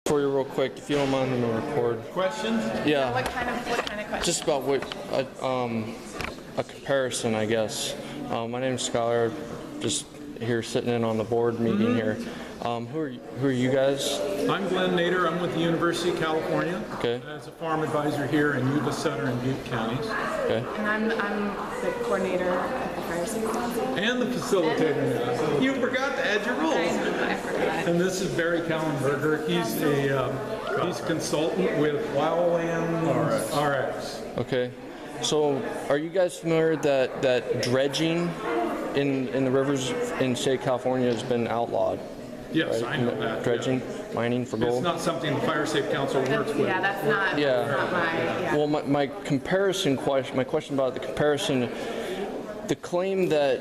For you real quick, if you don't mind, I'm gonna record. Questions? Yeah. What kind of questions? Just about what a comparison, I guess. My name is Skylar. Just here sitting in on the board meeting here. Who are you guys? I'm Glenn Nader. I'm with the University of California. Okay. As a farm advisor here in Yuba, Sutter, and Butte counties. Okay. And I'm the coordinator at the Fire Safety Council. And the facilitator now. You forgot to add your rules. I forgot. And this is Barry Kallenberger. He's a consultant with Wildlands RX. Okay. So, are you guys familiar that dredging in the rivers in the state of California has been outlawed? Yes, right? I know that. Dredging, mining for gold. It's not something the Fire Safety Council works with. Yeah, that's not. Yeah. That's not my. Yeah. Well, my question about the comparison, the claim that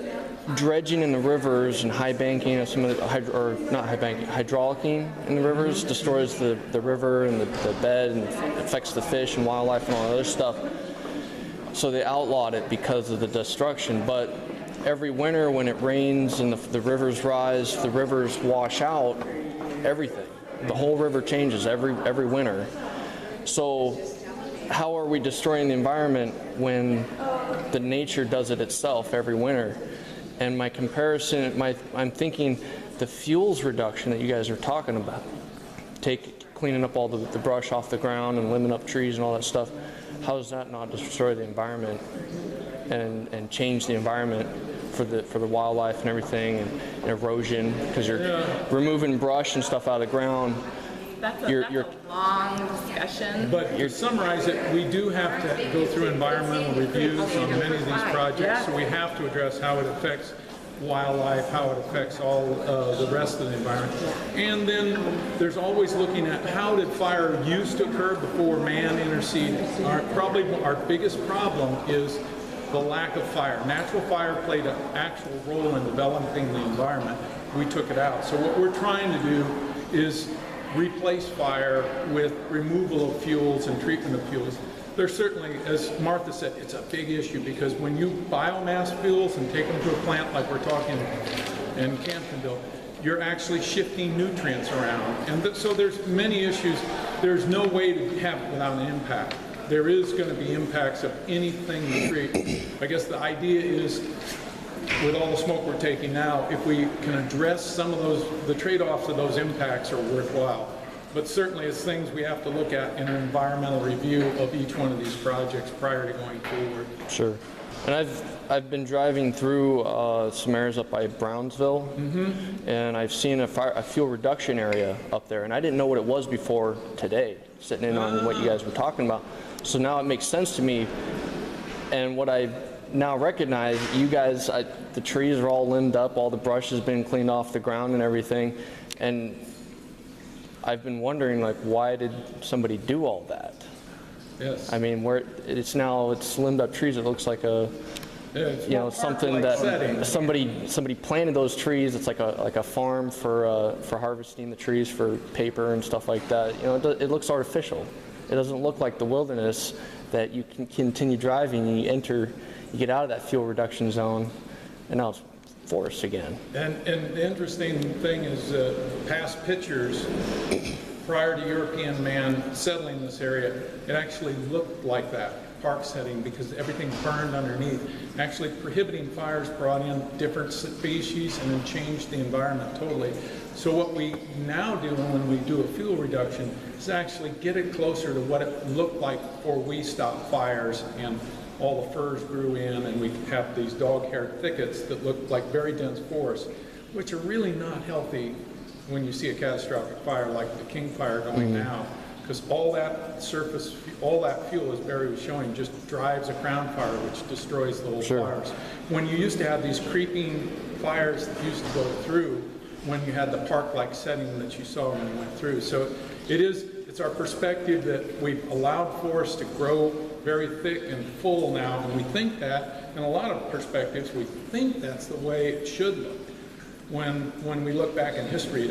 dredging in the rivers and high banking, or some of the, or not high banking, hydraulicking in the rivers destroys the river and the bed and affects the fish and wildlife and all that other stuff. So they outlawed it because of the destruction. But every winter when it rains and the rivers rise, the rivers wash out everything. The whole river changes every winter. So how are we destroying the environment when the nature does it itself every winter? And my comparison, I'm thinking the fuels reduction that you guys are talking about, cleaning up all the brush off the ground and limbing up trees and all that stuff, how does that not destroy the environment and change the environment for the wildlife and everything and erosion, because you're removing brush and stuff out of the ground. That's a long discussion. But to summarize it, we do have to go through environmental reviews on many of these projects, so we have to address how it affects wildlife, how it affects all the rest of the environment. And then there's always looking at how did fire used to occur before man interceded. Probably our biggest problem is the lack of fire. Natural fire played an actual role in developing the environment. We took it out. So what we're trying to do is replace fire with removal of fuels and treatment of fuels. There's certainly, as Martha said, it's a big issue because when you biomass fuels and take them to a plant like we're talking in Camptonville, you're actually shifting nutrients around. And so there's many issues. There's no way to have it without an impact. There is going to be impacts of anything you treat. I guess the idea is, with all the smoke we're taking now, if we can address some of those, the trade-offs of those impacts are worthwhile. But certainly it's things we have to look at in an environmental review of each one of these projects prior to going forward. Sure. And I've been driving through some areas up by Brownsville, and I've seen a fuel reduction area up there, and I didn't know what it was before today, sitting in on what you guys were talking about. So now it makes sense to me, and what I now recognize, you guys, the trees are all limbed up, all the brush has been cleaned off the ground and everything, and I've been wondering, like, why did somebody do all that? Yes. I mean, where it's limbed up trees. It looks like something that somebody planted those trees. It's like a farm for harvesting the trees for paper and stuff like that. You know, it looks artificial. It doesn't look like the wilderness that you can continue driving and you get out of that fuel reduction zone, and now it's forest again. And the interesting thing is past pictures prior to European man settling this area, it actually looked like that park setting because everything burned underneath. Actually prohibiting fires brought in different species and then changed the environment totally. So what we now do when we do a fuel reduction is actually get it closer to what it looked like before we stopped fires and all the firs grew in and we have these dog-hair thickets that look like very dense forests, which are really not healthy when you see a catastrophic fire like the King Fire going now, because all that surface, all that fuel, as Barry was showing, just drives a crown fire, which destroys the whole fires. When you used to have these creeping fires that used to go through when you had the park-like setting that you saw when you went through. So it's our perspective that we've allowed forests to grow very thick and full now, and we think that, in a lot of perspectives, we think that's the way it should look. When we look back in history,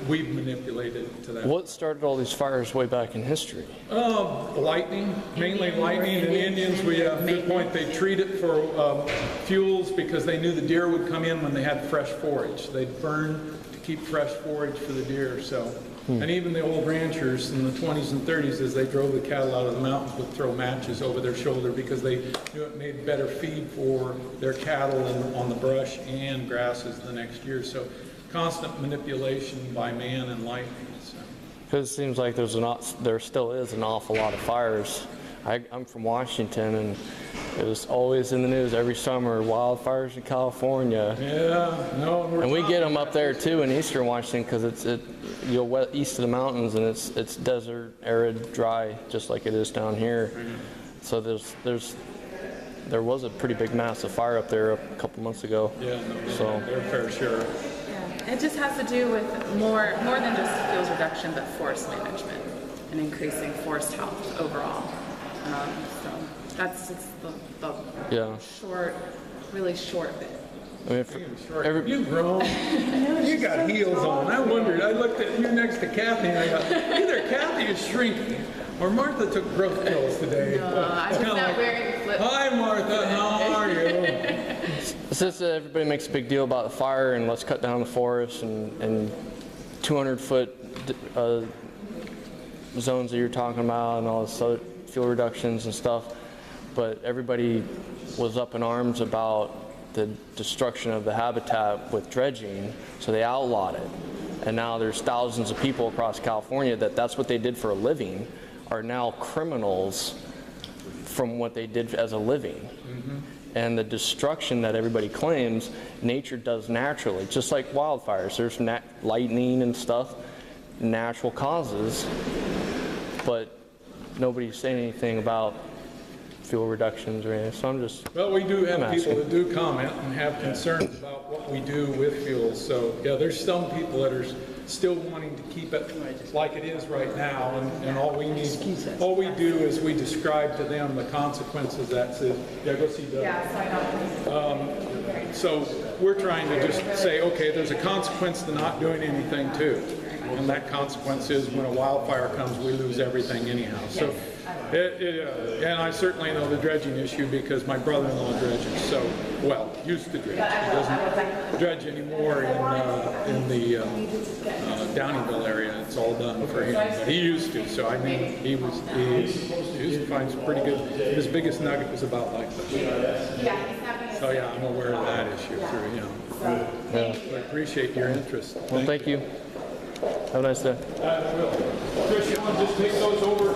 we've manipulated it to that. What started all these fires way back in history? Lightning, mainly lightning, and the Indians, we have a good point, they treat it for fuels because they knew the deer would come in when they had fresh forage. They'd burn to keep fresh forage for the deer, so And even the old ranchers in the 20s and 30s, as they drove the cattle out of the mountains, would throw matches over their shoulder because they knew it made better feed for their cattle and on the brush and grasses the next year. So constant manipulation by man and lightning. So. Because it seems like there still is an awful lot of fires. I'm from Washington, and it was always in the news every summer, wildfires in California. Yeah, no, and we get them up there too in eastern Washington because you're east of the mountains, and it's desert, arid, dry, just like it is down here. So there was a pretty big massive fire up there a couple months ago. Yeah, no, so their fair share. Yeah, it just has to do with more than just fuels reduction, but forest management and increasing forest health overall. So that's just the really short bit. I mean, You've grown. You got heels on. I wondered. I looked at you next to Kathy, and I thought, either Kathy is shrinking or Martha took growth pills today. I was not wearing flip. Hi, Martha. How are you? Since everybody makes a big deal about the fire and let's cut down the forest and 200-foot zones that you're talking about and all this other fuel reductions and stuff, but everybody was up in arms about the destruction of the habitat with dredging, so they outlawed it. And now there's thousands of people across California that's what they did for a living, are now criminals from what they did as a living. Mm-hmm. And the destruction that everybody claims nature does naturally, just like wildfires. There's lightning and stuff, natural causes, but nobody's saying anything about fuel reductions or anything. So I'm just Well, we do have people that do comment and have concerns about what we do with fuels. So yeah, there's some people that are still wanting to keep it like it is right now, and all we do is we describe to them the consequences. That's it. Yeah, go see Doug. So we're trying to just say, okay, there's a consequence to not doing anything too. And that consequence is when a wildfire comes, we lose everything anyhow. So, and I certainly know the dredging issue because my brother-in-law dredges. Used to dredge. He doesn't dredge anymore in the Downeyville area. It's all done for him. But he used to. So I mean, he finds pretty good. His biggest nugget was about like that. So yeah, I'm aware of that issue through him. yeah. I appreciate your interest. Well, thank you. Have a nice day. Chris, you want to just take those over?